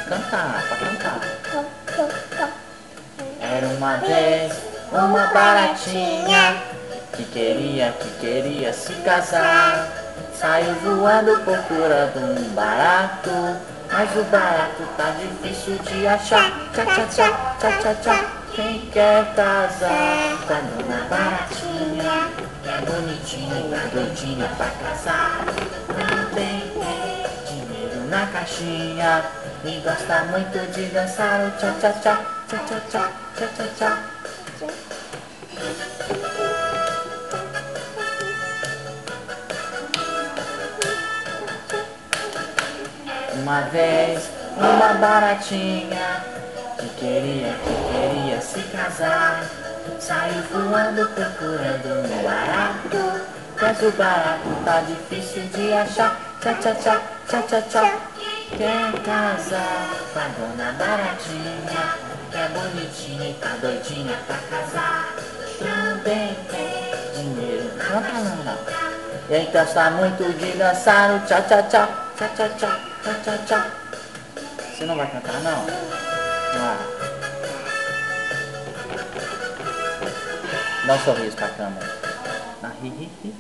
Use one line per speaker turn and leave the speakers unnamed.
cantar, pode cantar. Era uma vez uma baratinha que queria se casar. Saiu voando procurando um barato, mas o barato tá difícil de achar. Tchá, tchá, tchá, tchá, tchá, tchá. Quem quer casar com a dona baratinha? É bonitinha e tá doidinha pra casar. Também tem dinheiro na caixinha e gosta muito de dançar o tchá, tchá, tchá, tchá, tchá, tchá, tchá, tchá, tchá. Uma vez, uma baratinha que queria se casar. Saiu voando procurando um barato, mas o barato tá difícil de achar. Tchá, tchá, tchá, tchá, tchá, tchá. Quer casar com a dona baratinha, que é bonitinha e tá doidinha pra casar. Também tem dinheiro, não tá não. E aí gosta muito de dançar o tchá, tchá, tchá, tchá, tchá, tchá. Tchá, tchá, tchá. Você não vai cantar, não? Ah. Dá um sorriso pra câmera. Ah, ri, ri, ri.